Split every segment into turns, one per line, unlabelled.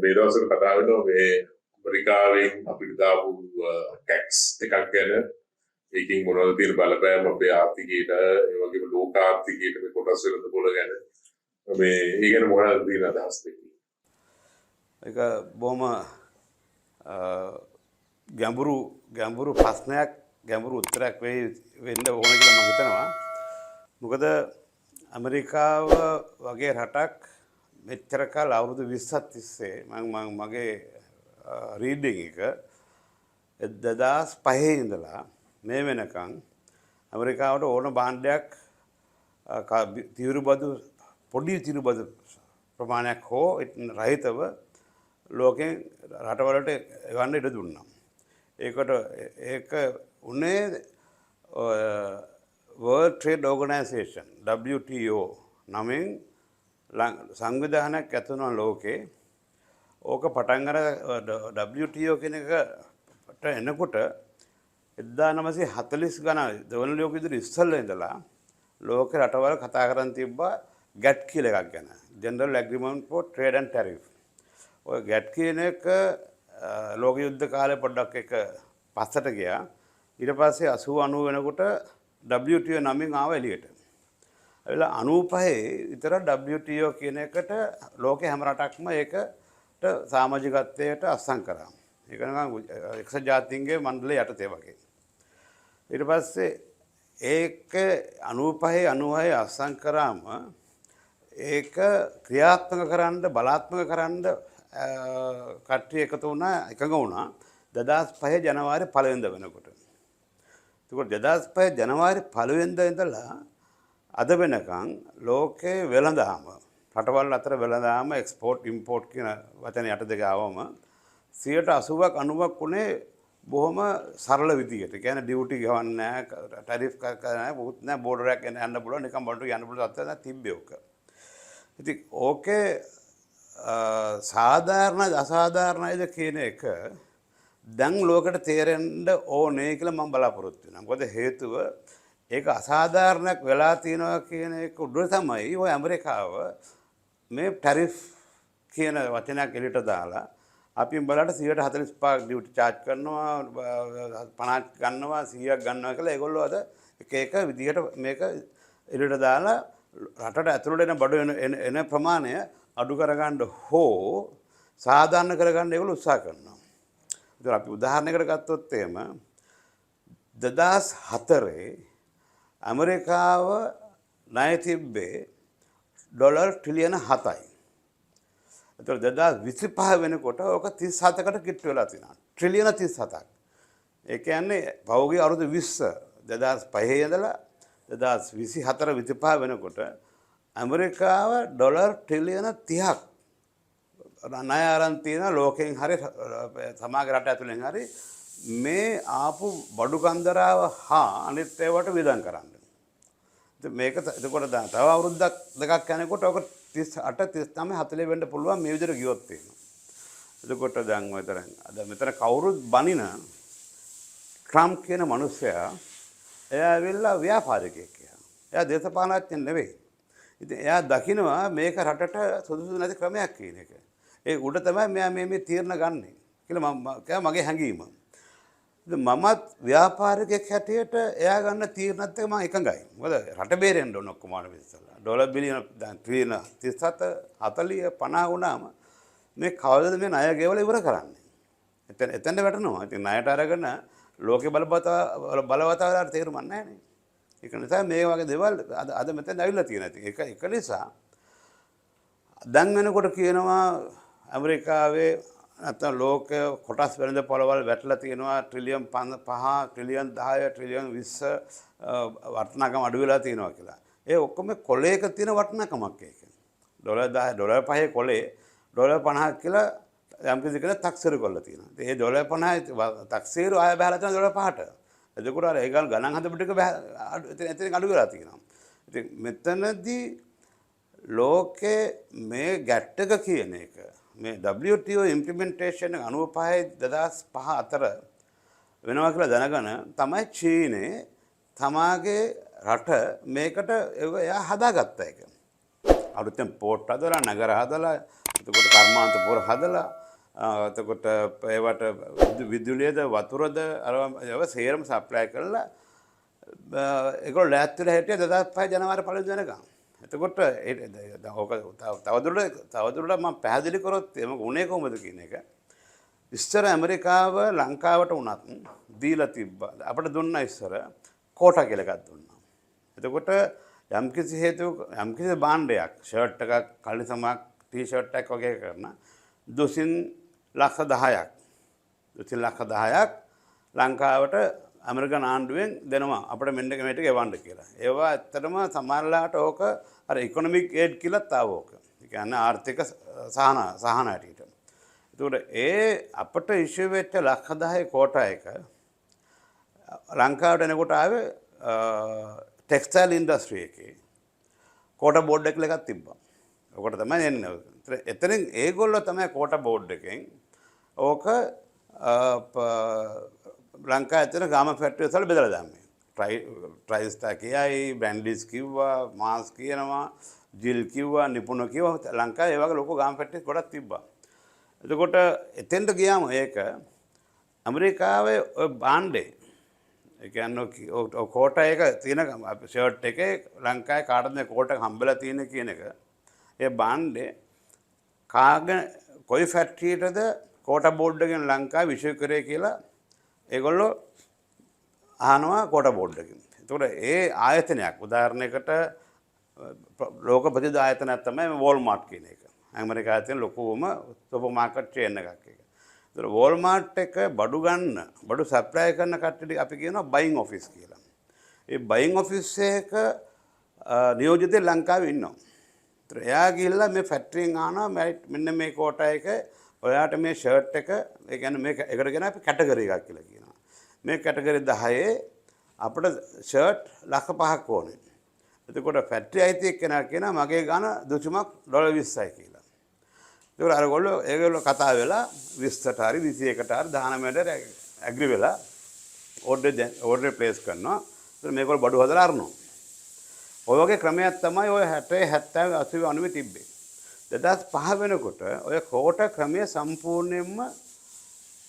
මේ දවස්වල කතා වෙනවා මේ ඇමරිකාවෙන් අපිට දාපු ටැක්ස් එකක් ගැන ඒකෙන් මොනවද තියෙන බලපෑම අපේ ආර්ථිකයට ඒ වගේම ලෝක ආර්ථිකයට මේ කොටස් වෙනද පොළ ගැන මේ ඒ ගැන මොනවද තියෙන අදහස් දෙක?
ඒක බොහොම ගැඹුරු ප්‍රශ්නයක් ගැඹුරු උත්තරයක් වෙන්න ඕන කියලා මම හිතනවා. මොකද ඇමරිකාව වගේ රටක් මෙච්චර කාල අවුරුදු 20ක් තිස්සේ මගේ රීඩින් එක 2005 ඉඳලා මේ වෙනකන් ඇමරිකාවට ඕන භාණ්ඩයක් පොඩි තීරුබදු ප්‍රමාණයක් හෝ රහිතව ලෝකෙන් රටවලට ගන්න ඉඩ දුන්නා. ඒක උනේ World Trade Organization WTO නමින් සංවිධානයක් ඇතුළු ලෝකේ ඕක පටන් අර WTO කියන එකට එනකොට 1940 ගණන් දෙවන ලෝක යුද්ධ ඉස්සෙල්ලා ඉඳලා ලෝක රටවල් කතා කරන් තිබ්බා GATT කියලා එකක් ගැන. General Agreement for Trade and Tariff. ඔය GATT කියන එක ලෝක යුද්ධ කාලේ පොඩ්ඩක් එක පස්සට ගියා. ඊට පස්සේ 80 90 වෙනකොට WTO නමින් ආව එළියට. එවිලා 95 විතර WTO කියන එකට ලෝකේ හැම රටක්ම ඒකට සමාජිකත්වයට අත්සන් කරා. ඒක නිකන් එක්සත් ජාතීන්ගේ මණ්ඩලය යටතේ වගේ. ඊට පස්සේ ඒක 95 96 අත්සන් කරාම ඒක ක්‍රියාත්මක කරන්න බලාත්මක කරන්න කට්ටිය එකතු වුණා එකඟ වුණා 2005 ජනවාරි 1 වෙනිදා වෙනකොට. එතකොට 2005 ජනවාරි 1 වෙනිදා ඉඳලා අද වෙනකන් ලෝකේ වෙළඳාම රටවල් අතර වෙළඳාම එක්ස්පෝර්ට් ඉම්පෝර්ට් කියන වචන යටතේ ගාවම 80%ක් 90ක් උනේ බොහොම සරල විදියට. ඒ කියන්නේ ඩියුටි ගවන්නේ නැහැ, ටැරිෆ් කරන්නේ නැහැ, මොකුත් නැහැ, බෝඩර් එකක් යන්න පුළුවන්, නිකන් බඩට යන්න පුළුවන් තත්ත්වයක් තිබ්බේ ඕක. ඉතින් ඕකේ සාධාරණද අසාධාරණයිද කියන එක දැන් ලෝකෙට තේරෙන්න ඕනේ කියලා මම බලාපොරොත්තු වෙනවා. මොකද හේතුව ඒක අසාධාරණයක් වෙලා තියෙනවා කියන එක උඩ තමයි ඔය ඇමරිකාව මේ ටැරිෆ් කියන වචනයක් එළියට දාලා අපි බලන්න 145ක් ඩියුටි චාර්ජ් කරනවා 50ක් ගන්නවා 100ක් ගන්නවා කියලා ඒගොල්ලෝ අද එක විදිහට මේක එළියට දාලා රටට ඇතුළට එන බඩු එන ප්‍රමාණය අඩු කරගන්න හෝ සාධාරණ කරගන්න ඒගොල්ලෝ උත්සාහ කරනවා. ඒතර අපි උදාහරණයකට ගත්තොත් එහෙම 2004 ඇමරිකාව ණය තිබ්බේ ඩොලර් ට්‍රිලියන 7යි. ඒතර 2025 වෙනකොට ඕක 37කට කිට්ටු වෙලා තියෙනවා. ට්‍රිලියන 37ක්. ඒ කියන්නේ පහුගිය අවුරුදු 20 2005 ඉඳලා 2024 25 වෙනකොට ඇමරිකාව ඩොලර් ට්‍රිලියන 30ක් ණය අරන් තියෙන ලෝකෙන් හරි සමග රට ඇතුලෙන් හරි මේ ආපු බඩු කන්දරාව හා අනිත් ඒවාට වියදම් කරන්න. මේක එතකොට තව අවුරුද්දක් දෙකක් යනකොට ඔක 38 39 40 වෙන්න පුළුවන් මේ විදිහට ගියොත් තියෙනවා. එතකොට දැන් අද මෙතන කවුරුත් බනින ට්‍රම්ප් කියන මිනිස්සයා එයා ඇවිල්ලා ව්‍යාපාරිකයෙක් කියලා. එයා දේශපාලනඥයෙක් නෙවෙයි. ඉතින් එයා දකිනවා මේක රටට සුදුසු නැති ක්‍රමයක් කියන එක. ඒ උඩ තමයි මෙයා මේ තීරණ ගන්නෙ කියලා මගේ හැඟීම. ඉතින් මමත් ව්‍යාපාරිකයෙක් හැටියට එයා ගන්න තීරණත් එක්ක මම එකඟයි. මොකද රට බේරෙන්න ඕන ඔක්කොම ඉස්සෙල්ලා. ඩොලර් බිලියන දැන් ට්‍රිලියන 37 40 50 වුණාම මේ කවදද මේ ණය ගෙවලා ඉවර කරන්නේ? එතෙන්ද වැටෙනවා. ඉතින් ණයට අරගෙන ලෝකේ බලවතාවලාට තේරුම් නැහැ නේ. ඒක නිසා මේ වගේ දේවල් අද මෙතෙන් ඇවිල්ලා තියෙනවා. ඉතින් ඒක නිසා දැන් වෙනකොට කියනවා ඇමරිකාවේ නැත්නම් ලෝක කොටස් වෙනද පොළවල් වැටලා තියෙනවා ට්‍රිලියන් 5 ට්‍රිලියන් 10 ට්‍රිලියන් 20 වටිනාකම අඩු වෙලා තියෙනවා කියලා. ඒ ඔක්කොම කොලේක තියෙන වටිනාකමක් ඒක. ඩොලර් 10 ඩොලර් 5 කොලේ ඩොලර් 50ක් කියලා යම් කිසි කෙනෙක් තක්සේරු කරලා තියෙනවා. ඒ ඩොලර් 50 තක්සේරු ආය බහලා තියෙන ඩොලර් 5ට. එතකොට අර ඒගල් ගණන් හදපු ටික එතන අඩු වෙලා තියෙනවා. ඉතින් මෙතනදී ලෝකේ මේ ගැට් එක කියන එක මේ WTO implementation 95 2005 අතර වෙනවා කියලා දැනගෙන තමයි චීනේ තමාගේ රට මේකට එයා හදාගත්ත එක. අලුතෙන් පෝට් හදලා නගර හදලා එතකොට කර්මාන්තපුර හදලා එතකොට ඒවට විදුලියද වතුරද අරව සේරම සප්ලයි කරලා ඒගොල්ලෝ ලෑස්ති වෙලා හිටියේ 2005 ජනවාරි 1 වෙනිදා. එතකොට ඕක තවදුරටත් මම පැහැදිලි කරොත් එමක උනේ කොහොමද කියන එක. ඉස්සර ඇමරිකාව ලංකාවට උනත් දීලා තිබ්බා. අපිට දුන්නා ඉස්සර කෝටා කියලා එකක් දුන්නා. එතකොට යම්කිසි හේතුවක යම්කිසි භාණ්ඩයක් ෂර්ට් එකක් කලිසමක් ටී-ෂර්ට් එකක් වගේ කරන දුසින් ලක්ෂ 10ක් දුසින් ලක්ෂ 10ක් ලංකාවට ඇමරිකන් ආණ්ඩුවෙන් දෙනවා අපිට මෙන්න මේක ගෙවන්න කියලා. ඒවා ඇත්තටම සමහරලාට ඕක අර ඉකොනොමික් ඒඩ් කියලාත් ආව ඕක. ඒ කියන්නේ ආර්ථික සහන ඇටියට. එතකොට ඒ අපිට ඉෂුව වෙච්ච ලක්ෂ 10 කෝටා එක ලංකාවට එනකොට ආවේ ටෙක්ස්ටයිල් ඉන්ඩස්ට්‍රි එකේ කෝටා බෝඩ් එකක් තිබ්බා. ඔකට තමයි එන්නේ. එතනින් ඒගොල්ලෝ තමයි කෝටා බෝඩ් එකෙන් ඕක ලංකා ඇතර ගාම ෆැක්ටරි වල බෙදලා දැම්මේ. ට්‍රයිස්ටා කියයි, බ්‍රැන්ඩිස් කිව්වා, මාස් කියනවා, ජිල් කිව්වා, නිපුණ කිව්වා. ලංකාවේ ඒ වගේ ලොකු ගාම ෆැක්ටරිස් ගොඩක් තිබ්බා. එතකොට එතෙන්ට ගියාම ඒක ඇමරිකාවේ ඔය භාණ්ඩේ ඒ කියන්නේ කෝටා එක තියෙන ෂර්ට් එකේ ලංකාවේ කාටද මේ කෝටා හම්බෙලා තියෙන කියන එක ඒ භාණ්ඩේ කාගෙන කොයි ෆැක්ටරියටද කෝටා බෝඩ් එකෙන් ලංකාවේ විශ්ව කරේ කියලා ඒගොල්ලෝ අහනවා කෝටා බෝඩ් එකෙන්. එතකොට ඒ ආයතනයක් උදාහරණයකට ලෝක ප්‍රසිද්ධ ආයතනයක් තමයි වෝල්මාර්ට් කියන එක. ඇමරිකාවේ තියෙන ලොකුම සුපර් මාකට් චේන් එකක් ඒක. ඒතර වෝල්මාර්ට් එක බඩු ගන්න බඩු සප්ලයි කරන කට්ටියට අපි කියනවා බයින් ඔෆිස් කියලා. ඒ බයින් ඔෆිස් එක නියෝජිතේ ලංකාවේ ඉන්නවා. ඒතර එයා ගිහිල්ලා මේ ෆැක්ටරියෙන් ආනවා මෙන්න මේ කෝටා එක ඔයාට මේ ෂර්ට් එක ඒ කියන්නේ මේක එකට කියන අපි කැටගරි එකක් කියලා කියනවා. මේ කැටගරි 10 අපිට ෂර්ට් ලක්ෂ 5ක් ඕනේ. එතකොට ෆැක්ටරි අයිති එක්කෙනා කියනවා මගේ ගාන දුසුමක් ඩොලර් 20යි කියලා. ඒකෝර අරගොල්ලෝ ඒගොල්ලෝ කතා වෙලා 20ට හරි 21ට හරි 19ට ඇග්‍රි වෙලා ඕඩර් ප්ලේස් කරනවා. ඒතර මේගොල්ලෝ බඩු හදලා අරනවා. ඔය වගේ ක්‍රමයක් තමයි ඔය 60 70 80 90 තිබ්බේ. 2005 වෙනකොට ඔය කෝටා ක්‍රමය සම්පූර්ණයෙන්ම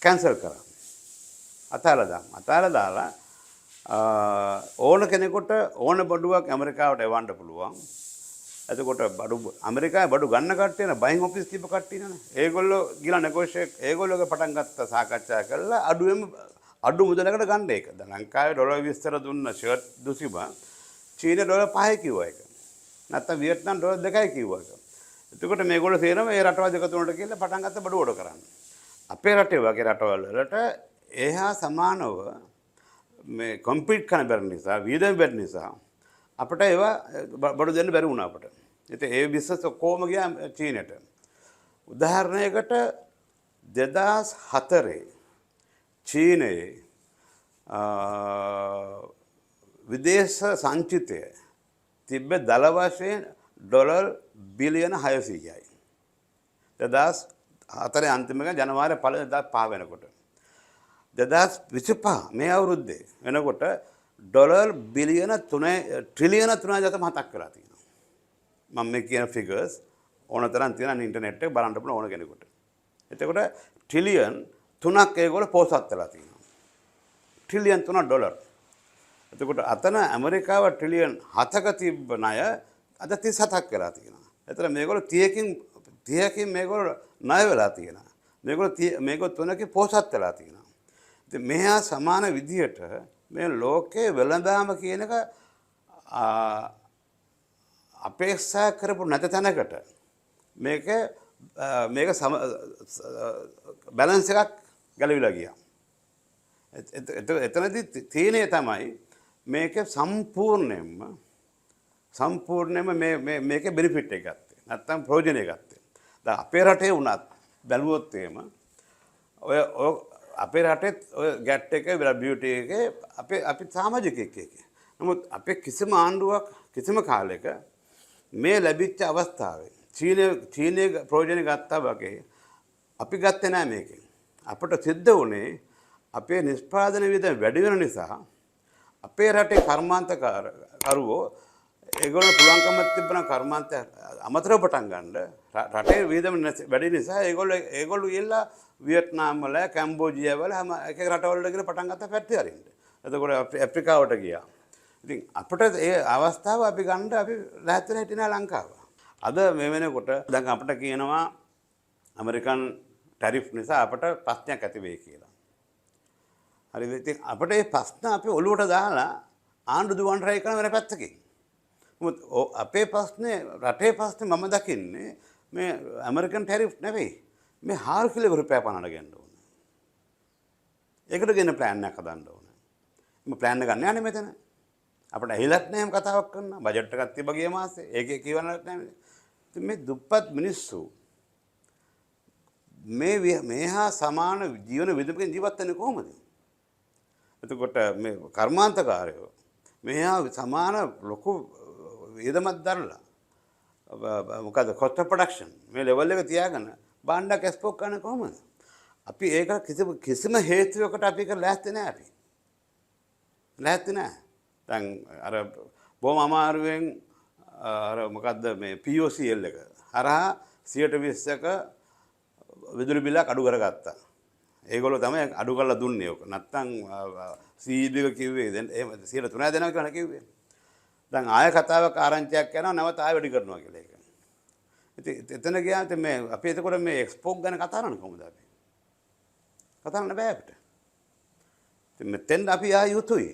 කැන්සල් කරා. අතාලා දාලා ඕන කෙනෙකුට ඕන බඩුවක් ඇමරිකාවට එවන්න පුළුවන්. එතකොට ඇමරිකාවේ බඩු ගන්න කට්ටියන බයින් ඔෆිස් තිබ්බ කට්ටියනේ. ඒගොල්ලෝ ගිහලා නෙගෝෂියේට් ඒගොල්ලෝගේ පටන් ගත්ත සාකච්ඡා කරලා අඩු මුදලකට ගන්න ඒක. දැන් ලංකාවේ ඩොලර් 20ට දුන්න ෂර්ට් දුසිම චීන ඩොලර් 5යි කිව්වා ඒක. නැත්නම් වියට්නාම් ඩොලර් 2යි කිව්වා ඒක. එතකොට මේගොල්ලෝ තේරෙනවා මේ රටවල් දෙක තුනට කියලා පටන් ගත්ත බඩු ඕඩර් කරන්න. අපේ රටේ වගේ රටවල් වලට එහා සමානව මේ කම්පීට් කරන්න බැරි නිසා වියදම් බැරි නිසා අපිට ඒවා බඩු දෙන්න බැරි වුණා අපිට. ඉතින් ඒ බිස්නස් ඔක්කොම ගියා චීනට. උදාහරණයකට 2004 චීනයේ විදේශ සංචිතය තිබ්බ දල වශයෙන් ඩොලර් බිලියන 600යි. 2004 අන්තිම එක ජනවාරි 2005 වෙනකොට. 2025 මේ අවුරුද්දේ වෙනකොට ඩොලර් බිලියන 3 ට්‍රිලියන 3.7ක් කරලා තියෙනවා. මම මේ කියන ෆිගර්ස් ඕන තරම් තියෙනවා ඉන්ටර්නෙට් එකේ බලන්න පුළුවන් ඕන කෙනෙකුට. එතකොට ට්‍රිලියන් 3ක් ඒගොල්ලෝ පෝසත් වෙලා තියෙනවා. Trillion 3 dollar. එතකොට අතන ඇමරිකාව ට්‍රිලියන් 7ක තිබ්බ ණය අද 37ක් වෙලා තියෙනවා. එතන මේගොල්ලෝ 30කින් මේගොල්ලෝ ණය වෙලා තියෙනවා. මේගොල්ලෝ 3කින් පෝසත් වෙලා තියෙනවා. ඉතින් මෙහා සමාන විදියට මේ ලෝකයේ වෙළඳාම කියන එක අපේක්ෂා කරපු නැත තැනකට මේක බැලන්ස් එකක් ගැලවිලා ගියා. එතනදී තීනේ තමයි මේක සම්පූර්ණයෙන්ම මේකේ බෙනිෆිට් එක ගත්තේ. නැත්තම් ප්‍රයෝජනය ගත්තේ. දැන් අපේ රටේ වුණත් බැලුවොත් එහෙම ඔය අපේ රටෙත් ඔය ගැට් එක බියුටි එකේ අපි සමාජිකයෙක් එකේ. නමුත් අපේ කිසිම ආණ්ඩුවක් කිසිම කාලයක මේ ලැබිච්ච අවස්ථාවේ චීනයේ ප්‍රයෝජන ගත්තා වගේ අපි ගත්තේ නැහැ මේකෙන්. අපට සිද්ධ වුණේ අපේ නිෂ්පාදන වියදම වැඩි වෙන නිසා අපේ රටේ කර්මාන්තකරුවෝ ඒගොල්ලෝ පුළුවන්කමක් තිබ්බනම් කර්මාන්තය අමතරව පටන් ගන්න රටේ වියදම වැඩි නිසා ඒගොල්ලෝ ගිහලා වියට්නාම් වල කැම්බෝජියා වල හැම එක එක රටවලට ගිහලා පටන් ගත්තා ෆැක්ටරි අරින්න. එතකොට ඇෆ්‍රිකාවට ගියා. ඉතින් අපිට ඒ අවස්ථාව අපි ගන්න අපි ලැහැත්තිලා හිටිනා ලංකාව. අද මේ වෙනකොට දැන් අපිට කියනවා ඇමරිකන් ටැරිෆ් නිසා අපට ප්‍රශ්නයක් ඇති වෙයි කියලා. හරිද? ඉතින් අපිට මේ ප්‍රශ්න අපි ඔලුවට දාලා ආණ්ඩු දුවන්න try කරන වෙන පැත්තකින්. මොකද අපේ ප්‍රශ්නේ රටේ ප්‍රශ්නේ මම දකින්නේ මේ ඇමරිකන් ටැරිෆ් නෙවෙයි. මේ 4 කිලෝ රුපියල් පනන ගන්න ඕනේ. ඒකට ගෙන ප්ලෑන් එකක් හදන්න ඕනේ. මේ ප්ලෑන් එක ගන්න යන්නේ මෙතන. අපිට ඇහිලත් නැහැ මේ කතාවක් කරන්න. බජට් එකක් තිබ්බ ගිය මාසේ. ඒකේ කියවන්නත් නැහැ. ඉතින් මේ දුප්පත් මිනිස්සු මේහා සමාන ජීවන විදිහකින් ජීවත් වෙන්නේ කොහොමද? එතකොට මේ කර්මාන්තකාරයෝ මේහා සමාන ලොකු වියදමක් දරලා මොකද cost of production මේ ලෙවල් එක තියාගෙන බාණ්ඩක් එක්ස්පෝර්ට් කරන කොහොමද? අපි ඒක කිසිම හේතුවකට අපි ඒක ලෑස්ති නැහැ අපි. ලෑස්ති නැහැ. දැන් අර බොහොම අමාරුවෙන් අර මොකද්ද මේ POCL එක හරහා 120ක විදුලි බිලක් අඩු කරගත්තා. ඒගොල්ලෝ තමයි අඩු කරලා දුන්නේ ඔක. නැත්තම් CEB එක කිව්වේ දැන් එහෙම 103 දෙනවා කියලා කිව්වේ. දැන් ආය කතාවක් ආරංචියක් යනවා නැවත ආය වැඩි කරනවා කියලා ඒක. ඉතින් එතන ගියාම ඉතින් මේ අපි එතකොට මේ එක්ස්පෝර්ට් ගැන කතා කරන්නේ කොහොමද අපි? කතා කරන්න බෑ අපිට. ඉතින් මෙතෙන් අපි ආ යුතුයි.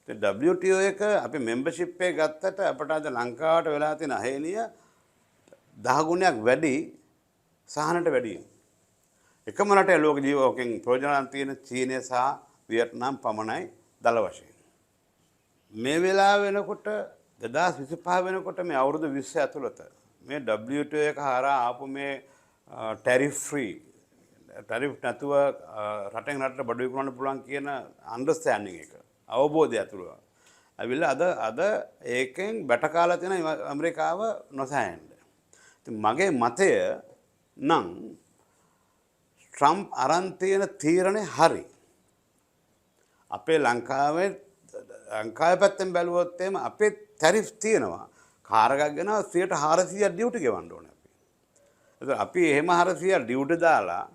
ඉතින් WTO එක අපි membership එක ගත්තට අපට අද ලංකාවට වෙලා තියෙන අහේනිය 10 ගුණයක් වැඩි සහනට වැඩි. එකම රටේ ලෝක ජීවකෙන් ප්‍රයෝජනවත් තියෙන චීනය සහ වියට්නාම් පමණයි දල වශයෙන්. මේ වෙලාව වෙනකොට 2025 වෙනකොට මේ අවුරුදු 20 ඇතුළත මේ WTO එක හරහා ආපු මේ ටැරිෆ් ෆ්‍රී ටැරිෆ් නැතුව රටෙන් රටට බඩු විකුණන්න පුළුවන් කියන අන්ඩර්ස්ටෑන්ඩින් එක අවබෝධය ඇතුළව ඇවිල්ලා අද ඒකෙන් බැට කාලා තියෙන ඇමරිකාව නොසෑහෙන්න. ඉතින් මගේ මතය නම් ට්‍රම්ප් අරන් තියෙන තීරණේ හරි. අපේ ලංකාවේ පැත්තෙන් බැලුවොත් එහෙම අපේ ටැරිෆ් තියෙනවා. කාර් එකක් ගෙනාව 400ක් ඩියුටි ගෙවන්න ඕනේ අපි. ඒතර අපි එහෙම 400ක් ඩියුටි දාලා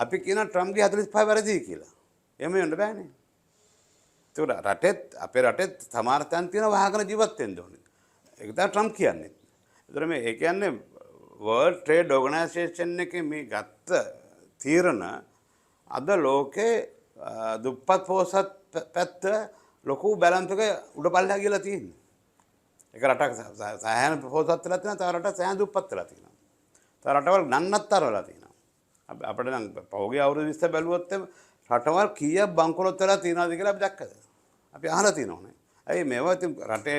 අපි කියන ට්‍රම්ප්ගේ 45 වැරදි කියලා. එහෙම වෙන්න බෑනේ. ඒතර රටෙත් අපේ රටෙත් සමහර තැන් තියෙන වහගෙන ජීවත් වෙන්න ඕනේ. ඒක තමයි ට්‍රම්ප් කියන්නේ. ඒතර මේ ඒ කියන්නේ World Trade Organization එකේ මේ ගත්ත තීරණ අද ලෝකේ දුප්පත් පොහොසත් පැත්ත ලොකු බැලන්ස් එක උඩ පල්ලෙහා ගිහලා තියෙනවා. එක රටක් සෑහෙන පොහොසත් වෙලා තියෙනවා, තව රටක් සෑහෙන දුප්පත් වෙලා තියෙනවා. තව රටවල් නන්නත්තර වෙලා තියෙනවා. අපිට නම් පහුගිය අවුරුදු 20 බැලුවොත් රටවල් කීයක් බංකොලොත් වෙලා තියෙනවද කියලා අපි දැක්කද? අපි අහලා තියෙනවනේ. ඇයි මේවා ඉතින් රටේ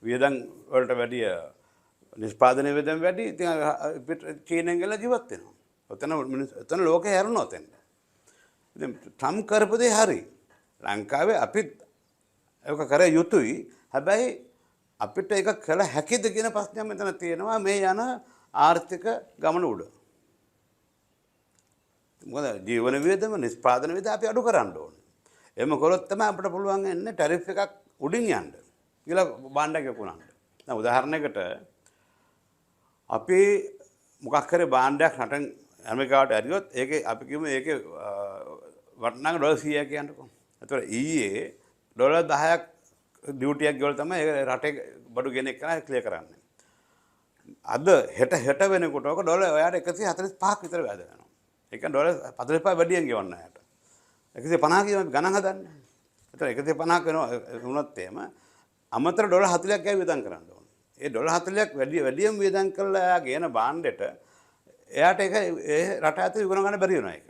වියදම් වලට වැඩිය නිෂ්පාදන වියදම් වැඩි. ඉතින් චීනෙන් ගිහලා ජීවත් වෙනවා. ඔතන ලෝකේ හැරුණා ඔතෙන්. ඉතින් ට්‍රම්ප් කරපු දේ හරි. ලංකාවේ අපිත් ඒක කර යුතුයි. හැබැයි අපිට ඒක කළ හැකිද කියන ප්‍රශ්නයක් මෙතන තියෙනවා මේ යන ආර්ථික ගමන උඩ. මොකද ජීවන වියදම නිෂ්පාදන වියදම අපි අඩු කරන්න ඕනේ. එහෙම කළොත් තමයි අපිට පුළුවන් වෙන්නේ ටැරිෆ් එකක් උඩින් යන්න. කියලා බාණ්ඩයක් විකුණන්න. දැන් උදාහරණයකට අපි මොකක් කරේ බාණ්ඩයක් රටෙන් ඇමරිකාවට ඇරියොත් ඒකේ අපි කියමු ඒකේ වටිනාකම ඩොලර් 100ක් කියන්නකෝ. ඒතකොට ඊයේ ඩොලර් 10ක් ඩියුටියක් ගෙවලා තමයි ඒ රටේ බඩු ගෙනෙක් කරලා ක්ලියර් කරන්නේ. අද හෙට වෙනකොට ඔක ඩොලර් ඔයාට 145ක් විතර වැද වෙනවා. ඒ කියන්නේ ඩොලර් 45 වැඩියෙන් ගෙවන්න යාට. 150 කියන ගණන් හදන්නේ. ඒතර 150ක් වෙනවා වුණොත් එහෙම අමතර ඩොලර් 40ක් ගාව වියදම් කරන්න ඕනේ. ඒ ඩොලර් 40ක් වැඩියෙන් වියදම් කරලා එයා ගේන භාණ්ඩෙට එයාට ඒක ඒ රට ඇතුලේ විකුණ ගන්න බැරි වෙනවා ඒක.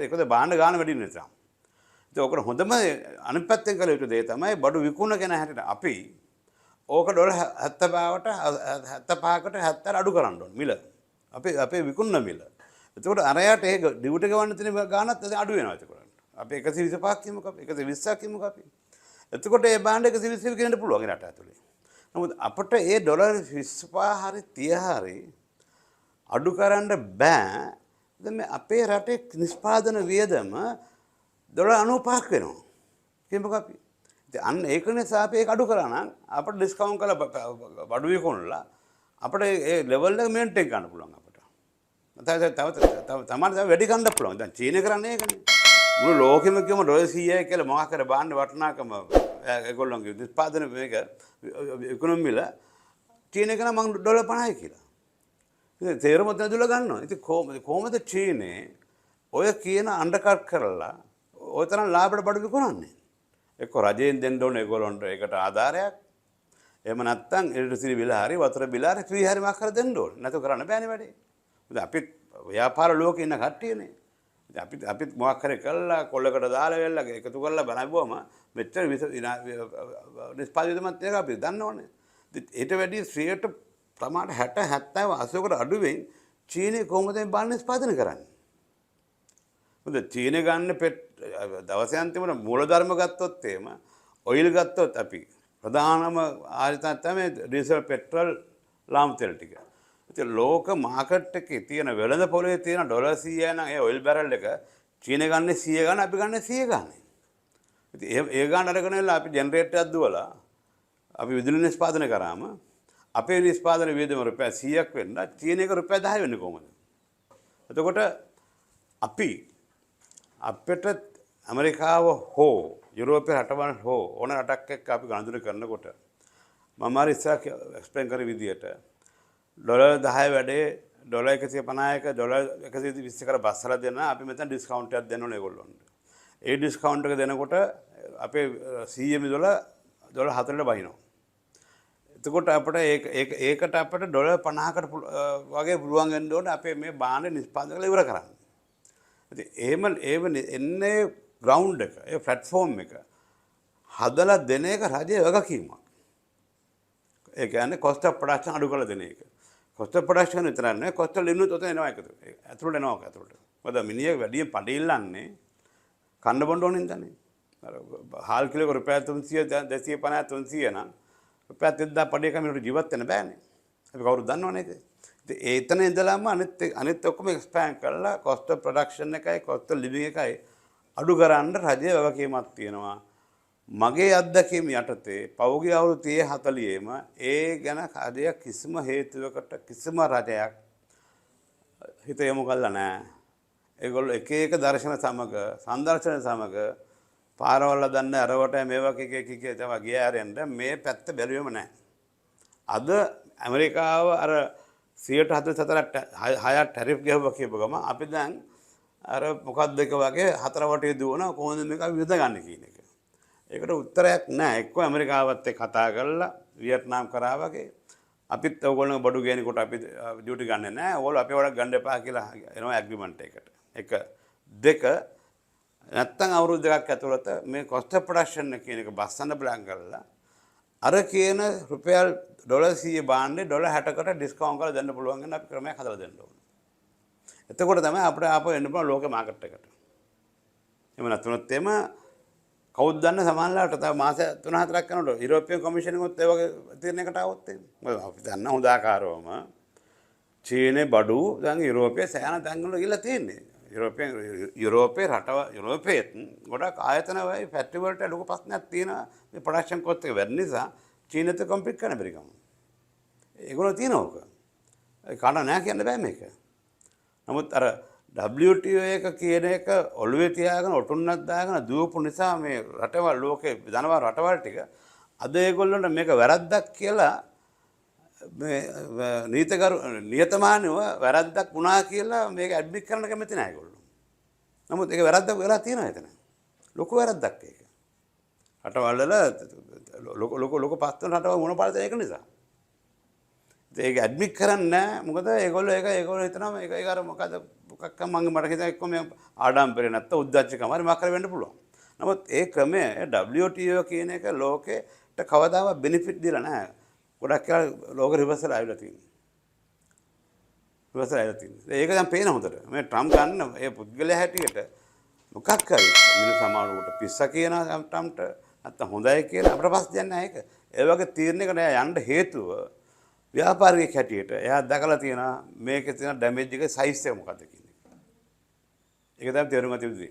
ඒකද භාණ්ඩ ගන්න වැඩි නිසා. ඉතින් ඔකට හොඳම අනිත් පැත්තෙන් කළ යුතු දේ තමයි බඩු විකුණගෙන හැටියට අපි ඕක ඩොලර් 75කට 70 අඩු කරන්න ඕනේ මිල. අපේ විකුණන මිල. එතකොට අරයට ඒක ඩියුටි ගවන්න තියෙන ගාණත් අඩු වෙනවා එතකොට. අපි 125ක් කියමුකෝ 120ක් කියමුකෝ අපි. එතකොට ඒ භාණ්ඩ 120 ගෙනන්න පුළුවන් රට ඇතුලේ. නමුත් අපිට ඒ ඩොලර් 25 හරි 30 හරි අඩු කරන්න බෑ. දැන් මේ අපේ රටේ නිෂ්පාදන වියදම ඩොලර් 95ක් වෙනවා. කියමුකෝ අපි. ඉතින් අන්න ඒක නිසා අපි ඒක අඩු කරා නම් අපිට ඩිස්කවුන්ට් කරලා බඩු විකුණලා අපිට ඒ ලෙවල් එක මේන්ටේන් කරන්න පුළුවන් අපිට. තව වැඩි ගන්න පුළුවන්. දැන් චීනය කරන්නේ ඒකනේ. මුළු ලෝකෙම කියමු ඩොලර් 100යි කියලා මොකක් කර බාන්න වටිනාකම ඒගොල්ලන්ගේ උත්පාදන මේක ඉකොනොමිල චීනය කරන මං ඩොලර් 50යි කියලා. ඉතින් තේරුම තැදුල ගන්නවා. ඉතින් කොහොමද චීනේ ඔය කියන අන්ඩර්කට් කරලා ඔය තරම් ලාභයට බඩු විකුණන්නේ? එක්ක රජයෙන් දෙන්න ඕනේ ඒගොල්ලන්ට ඒකට ආධාරයක්. එහෙම නැත්නම් ඉලෙක්ට්‍රිසිටි බිල හරි වතුර බිල හරි ෆ්‍රී හරි මොකක් කර දෙන්න ඕනේ. නැතු කරන්න බෑනේ වැඩේ. මොකද අපි ව්‍යාපාර ලෝකේ ඉන්න කට්ටියනේ. අපිත් මොකක් හරි කළා කොල්ලකට දාලා වෙල්ලා එකතු කරලා බලපුවම මෙච්චර නිෂ්පාදිතමත් එක අපි දන්නවනේ. ඊට වැඩි 100ට ප්‍රමාණ 60 70 80කට අඩුවෙන් චීනය කොහොමද මේ බාන නිෂ්පාදනය කරන්නේ? මොකද චීනය ගන්න දවසේ අන්තිමට මූලධර්ම ගත්තොත් එහෙම ඔයිල් ගත්තොත් අපි ප්‍රධානම ආයතන තමයි ඩීසල් පෙට්‍රල් ලාම් තෙල් ටික. ඉතින් ලෝක මාකට් එකේ තියෙන වෙළඳ පොලේ තියෙන ඩොලර් 100 නම් ඒ ඔයිල් බැරල් එක චීනය ගන්න 100 ගන්න අපි ගන්න 100 ගන්න. ඉතින් ඒ ගන්න අරගෙන ඉල්ල අපි ජෙනරේටර් එකක් දුවලා අපි විදුලි නිෂ්පාදනය කරාම අපේ නිෂ්පාදන වියදම රුපියල් 100ක් වෙන්න චීනයක රුපියල් 10 වෙන්නේ කොහොමද? එතකොට අපිට ඇමරිකාව හෝ යුරෝපයේ රටවල් හෝ ඕන රටක් එක්ක අපි ගනුදෙනු කරනකොට මම අර ඉස්සර එක්ස්ප්ලেইন කරේ විදියට ඩොලර් 10 වැඩේ ඩොලර් 150ක ඩොලර් 120 කර බස්සලා දෙන්න අපි මෙතන ඩිස්කවුන්ට් එකක් දෙන්න ඕනේ ඒගොල්ලන්ට. ඒ ඩිස්කවුන්ට් එක දෙනකොට අපේ 100 මිදොල ඩොලර් 4ට බහිනවා. එතකොට අපිට ඒකට අපිට ඩොලර් 50කට වගේ පුළුවන් වෙන්න ඕනේ අපේ මේ බාණ්ඩ නිෂ්පාදනය කරලා ඉවර කරන්න. ඉතින් එහෙම එන්නේ ග්‍රවුන්ඩ් එක, ඒ ප්ලැට්ෆෝම් එක හදලා දෙන එක රජයේ වගකීමක්. ඒ කියන්නේ කොස්ට් ඔෆ් ප්‍රොඩක්ෂන් අඩු කරලා දෙන එක. කොස්ට් ඔෆ් ප්‍රොඩක්ෂන් විතරක් නෙවෙයි කොස්ට් ඔෆ් ලිවිනුත් ඔතන එනවා එකතු. ඇතුළට එනවා ඇතුළට. මොකද මිනිහ වැඩියෙන් පඩිල්ලන්නේ කන්න බොන්න ඕනින් දන්නේ. අර හාල් කිලෝ රුපියල් 300 250 300 නම් රුපියල් 3000 පඩියක මිනිහට ජීවත් වෙන්න බෑනේ. අපි කවුරුද දන්නවනේ ඒක. ඉතින් ඒතන ඉඳලාම අනිත් ඔක්කොම එක්ස්පෑන්ඩ් කරලා කොස්ට් ඔෆ් ප්‍රොඩක්ෂන් එකයි කොස්ට් ඔෆ් ලිවිං එකයි අඩු කරන්න රජයේ වගකීමක් තියෙනවා. මගේ අත්දැකීම් යටතේ පෞද්ගලික අවුරුදු 30 40ෙම ඒ ගැන කාර්යයක් කිසිම හේතුවකට කිසිම රජයක් හිත යොමු කළා නැහැ. ඒගොල්ලෝ එක එක දර්ශන සමග සංදර්ශන සමග පාරවල් දන්න අරවට මේවා කික තමයි ගියා ආරෙන්ද මේ පැත්ත බැලුවෙම නැහැ. අද ඇමරිකාව අර 144 6 ටැරිෆ් ගහුවා කියපු ගම අපි දැන් අර මොකක්ද එක වගේ හතර වටේ දුවන කොහොමද මේක විඳ ගන්න කියන එක. ඒකට උත්තරයක් නැහැ. එක්ක ඇමරිකාවත් එක්ක කතා කරලා වියට්නාම් කරා වගේ අපිත් ඕගොල්ලෝ බඩු ගේනකොට අපි ඩියුටි ගන්නෙ නැහැ. ඕගොල්ලෝ අපේ වඩා ගන්න එපා කියලා එනවා ඇග්‍රීමන්ට් එකට. එක දෙක නැත්තම් අවුරුදු දෙකක් ඇතුළත මේ කොස්ට් ඔෆ් ප්‍රොඩක්ෂන් එක කියන එක බස්සන්න ප්ලෑන් කරලා අර කියන රුපියල් ඩොලර් 100 බාණ්ඩේ ඩොලර් 60කට ඩිස්කවුන්ට් කරලා දෙන්න පුළුවන් වෙන අපි ක්‍රමයක් හදලා දෙන්න ඕනේ. එතකොට තමයි අපිට ආපහු එන්න පුළුවන් ලෝක මාකට් එකට. එහෙම නැත්නම් එතෙම කවුද දන්න සමානලාට තව මාස 3-4ක් යනකොට යුරෝපියන් කමිෂන් එකත් ඒ වගේ තීරණයකට આવොත් එහෙම. මොකද අපි දන්න හොඳ ආකාරවම චීනේ බඩු දැන් යුරෝපයේ සෑහෙන තැන්වල ගිහලා තියෙන්නේ. යුරෝපයේ යුරෝපයේත් ගොඩක් ආයතන වයි ෆැක්ටරි වලට ලොකු ප්‍රශ්නයක් තියෙනවා. මේ ප්‍රොඩක්ෂන් කොස්ට් එක වැඩි නිසා චීනෙත් කම්පීට් කරන්න බැරි කම. ඒගොල්ලෝ තියෙනවක. ඒ කඩ නැහැ කියන්න බෑ මේක. නමුත් අර WTO එක කියන එක ඔළුවේ තියාගෙන ඔටුන්නක් දාගෙන දුවපු නිසා මේ රටවල් ලෝකේ ධනවත් රටවල් ටික අද ඒගොල්ලන්ට මේක වැරද්දක් කියලා මේ නියතමානීව වැරද්දක් වුණා කියලා මේක ඇඩ්මිට් කරන්න කැමති නැහැ ඒගොල්ලෝ. නමුත් ඒක වැරද්දක් වෙලා තියෙනවා එතන. ලොකු වැරද්දක් ඒක. රටවල් වල ලොකු පස්තන රටවල් මොන පාඩද ඒක නිසා. ඒක ඇඩ්මිට් කරන්නේ නැහැ. මොකද ඒගොල්ලෝ හිතනවා මේක අර මොකද මොකක්ද මම මට හිතෙනවා එක්ක මේ ආඩම්බරේ නැත්නම් උද්දච්චකම හරි මොකක් හරි වෙන්න පුළුවන්. නමුත් ඒ ක්‍රමය WTO කියන එක ලෝකෙට කවදාවත් බෙනිෆිට් දීලා නැහැ. ගොඩක් කියලා ලෝක රිවර්සල් ආවිලා තියෙනවා. ඒක දැන් පේන හොඳට. මේ ට්‍රම්ප් ගන්න ඒ පුද්ගලයා හැටියට මොකක් හරි මිනිස් සමාජයට පිස්ස කියන ට්‍රම්ප්ට නැත්නම් හොඳයි කියලා අපිට පස්සේ යන්නේ නැහැ ඒක. ඒ වගේ තීරණයකට යන්න හේතුව ව්‍යාපාරික හැටියට එයා දැකලා තියෙනවා මේකේ තියෙන ඩැමේජ් එකේ සයිස් එක මොකක්ද කියන එක. ඒක තමයි තේරුම් ගන්න තියෙන්නේ.